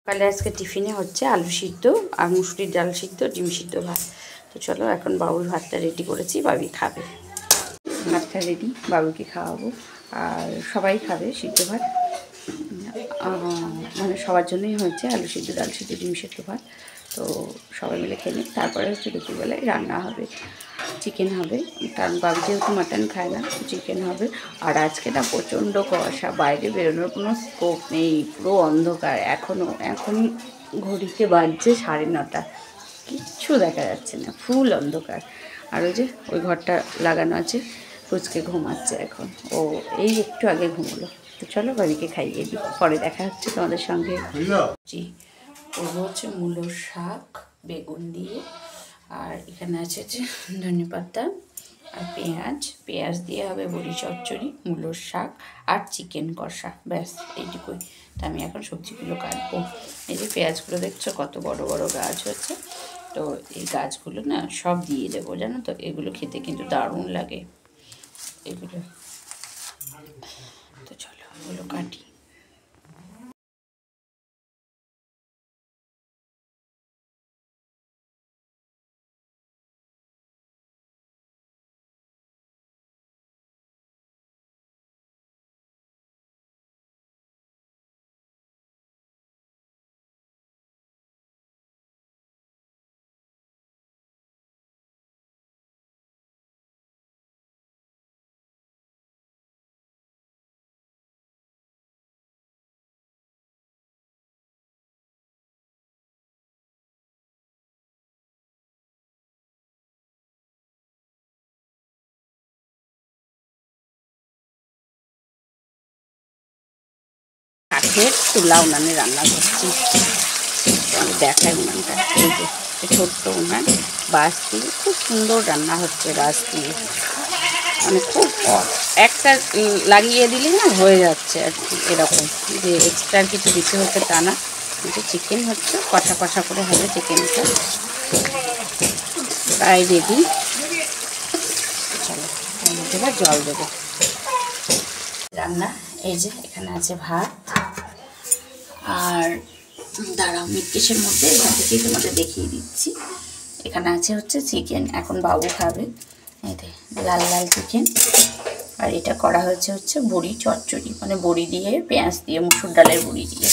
সকালে আজকে টিফিনে হচ্ছে আলু সিদ্ধ আর মুসুরির ডাল সিদ্ধ, ডিম সিদ্ধ, ভাত। তো চলো এখন বাবুর ভাতটা রেডি করেছি, বাবি খাবে। ভাতটা রেডি, বাবুকে খাওয়াবো। আর সবাই খাবে সিদ্ধ ভাত, মানে সবার জন্যই হচ্ছে আলু সিদ্ধ, ডাল সিদ্ধ, ডিম সিদ্ধ, ভাত। তো সবাই মিলে খেয়ে নিই। তারপরে হচ্ছে দুপুরবেলায় রান্না হবে, চিকেন হবে, কারণ বাবু যেহেতু মাটন খায় না, চিকেন হবে। আর আজকে না প্রচণ্ড কুয়াশা, বাইরে বেরোনোর কোনো স্কোপ নেই, পুরো অন্ধকার। এখন ঘড়িতে বাজছে 9:30, কিচ্ছু দেখা যাচ্ছে না, ফুল অন্ধকার। আর ওই ঘরটা লাগানো আছে, ফুচকে ঘুমাচ্ছে এখন, ও এই একটু আগে ঘুমোলো। তো চলো বাবিকে খাইয়ে দিই, পরে দেখা হচ্ছে তোমাদের সঙ্গে। জি, করবো হচ্ছে মূলোর শাক বেগুন দিয়ে, আর এখানে আছে যে ধনে পাতা আর পেঁয়াজ দিয়ে হবে বড়ি চচ্চড়ি, মূলোর শাক আর চিকেন কষা, ব্যাস এইটুকুই। তো আমি এখন সবজিগুলো কাটবো। এই যে পেঁয়াজগুলো দেখছো কত বড় বড় গাছ হচ্ছে, তো এই গাছগুলো না সব দিয়ে দেবো, জানো তো। এগুলো খেতে কিন্তু দারুণ লাগে এগুলো। তো চলো এগুলো কাটি। কাঠের চুলা উনানে রান্না করছি, দেখাই উনানটা। এই যে ছোট্ট উনান, বাঁশ দিয়ে খুব সুন্দর রান্না হচ্ছে, বাঁশ দিয়ে মানে খুব একটা লাগিয়ে দিলে না হয়ে যাচ্ছে আর কি। এরকম যে এক্সট্রা কিছু দিতে হচ্ছে তা না। যে চিকেন হচ্ছে কষা কষা করে হবে, চিকেনটা প্রায় রেডি। চলো এবার জল দেবো। রান্না এই যে এখানে আছে ভাত, আর দাঁড়াও মিটকেশের মধ্যে এখান থেকেই তোমাদের দেখিয়ে দিচ্ছি। এখানে আছে হচ্ছে চিকেন, এখন বাবু খাবে। এই যে লাল লাল চিকেন। আর এটা করা হচ্ছে বড়ি চচ্চড়ি, মানে বড়ি দিয়ে পেঁয়াজ দিয়ে, মুসুর ডালের বড়ি দিয়ে।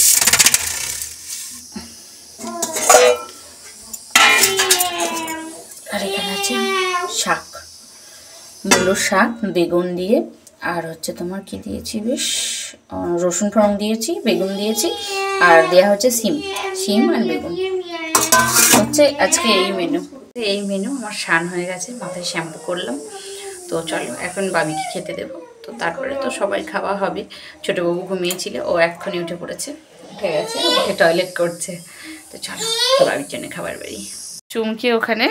আর এখানে আছে শাক, মূলোর শাক বেগুন দিয়ে, আর হচ্ছে তোমার কি দিয়েছি, বেশ রসুন ফোড়ন দিয়েছি, বেগুন দিয়েছি, আর দেওয়া হচ্ছে শিম আর বেগুন। হচ্ছে আজকে এই মেনু আমার স্নান হয়ে গেছে, মাথায় শ্যাম্পু করলাম। তো চলো এখন বাবিকে খেতে দেবো, তো তারপরে তো সবাই খাওয়া হবে। ছোটোবাবু ঘুমিয়েছিল, ও এক্ষুনি উঠে গেছে, উঠে টয়লেট করছে। তো চলো বাবির জন্য খাবার বাড়ি। চুমকি ওখানে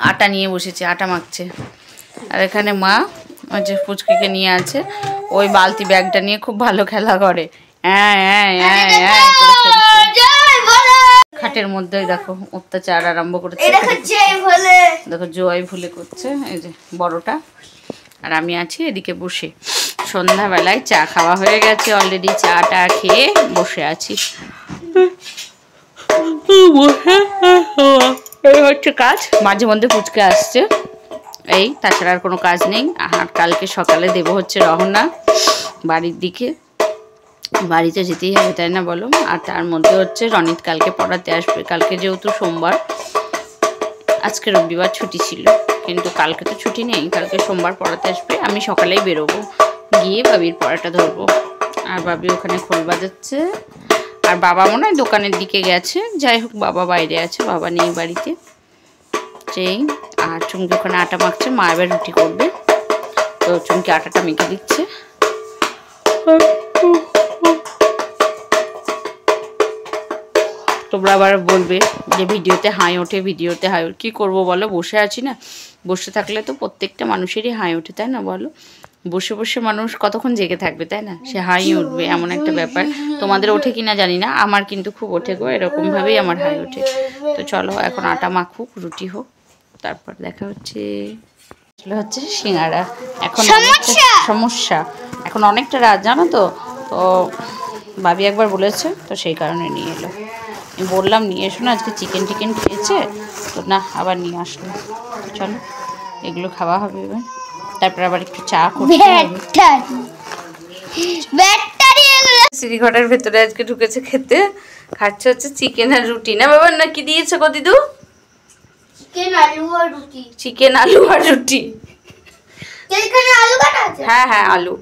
আটা নিয়ে বসেছে, আটা মাখছে। আর এখানে মা ওই যে ফুচকিকে নিয়ে আছে, ওই বালতি ব্যাগটা নিয়ে খুব ভালো খেলা করে, খাটের মধ্যে দেখো অত্যাচার আরম্ভ করেছে। দেখো জয় ভুলে করছে, এই যে বড়টা। আর আমি আছি এদিকে বসে, সন্ধ্যাবেলায় চা খাওয়া হয়ে গেছে অলরেডি, চাটা খেয়ে বসে আছি। এই হচ্ছে কাজ, মাঝে মধ্যে ফুচকে আসছে, এই তাছাড়া আর কোনো কাজ নেই। আর কালকে সকালে দেবো হচ্ছে রওনা বাড়ির দিকে, বাড়িতে যেতেই হবে তাই না বলো। আর তার মধ্যে হচ্ছে রনিত কালকে পড়াতে আসবে, কালকে যেহেতু সোমবার, আজকে রবিবার ছুটি ছিল, কিন্তু কালকে তো ছুটি নেই, কালকে সোমবার পড়াতে আসবে। আমি সকালেই বেরোবো, গিয়ে বাবির পড়াটা ধরবো। আর বাবি ওখানে খোল বাজাচ্ছে, আর বাবা মনে হয় দোকানের দিকে গেছে। যাই হোক বাবা বাইরে আছে, বাবা নেই বাড়িতে। সেই আর চুমকি ওখানে আটা মাখছে, মা এবার রুটি করবে, তো চুমকি আটাটা মেখে দিচ্ছে। তোমরা আবার বলবে যে ভিডিওতে হাই ওঠে, কী করবো বলো, বসে আছি না। বসে থাকলে তো প্রত্যেকটা মানুষেরই হাই ওঠে তাই না বলো। বসে বসে মানুষ কতক্ষণ জেগে থাকবে তাই না, সে হাই উঠবে এমন একটা ব্যাপার। তোমাদের ওঠে কিনা জানি না, আমার কিন্তু খুব ওঠে গো, এরকমভাবেই আমার হাই ওঠে। তো চলো এখন আটা মাখুক, রুটি হোক, তারপর দেখা হচ্ছে। হচ্ছে সিঙ্গারা, এখন সমস্যা, এখন অনেকটা রাত জানো তো। তো ভাবি একবার বলেছে তো সেই কারণে নিয়ে এলো। আমি বললাম নিয়ে এসো না, আজকে চিকেন টিকেন খেয়েছে তো না, আবার নিয়ে আসলো। চলো এগুলো খাওয়া হবে এবার, তারপর আবার একটু চা করতে হবে। সিঁড়িঘরের ভেতরে আজকে ঢুকেছে খেতে, খাচ্ছে হচ্ছে চিকেন আর রুটি। না বাবা, না কি দিয়েছে গো দিদু? চিকেন আলু আর রুটি। চিকেন আলু আর রুটি। এখানে আলু কাটা আছে? হ্যাঁ হ্যাঁ আলু।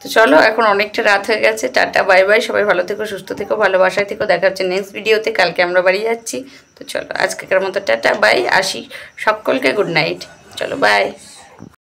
তো চলো এখন অনেকটা রাত হয়ে গেছে, টাটা বাই বাই, সবাই ভালো থেকো, সুস্থ থেকো, ভালোবাসায় থেকো। দেখা হচ্ছে নেক্সট ভিডিওতে, কালকে আমরা বাড়ি যাচ্ছি। তো চলো আজকেকার মতো টাটা বাই, আসি, সকলকে গুড নাইট, চলো বাই।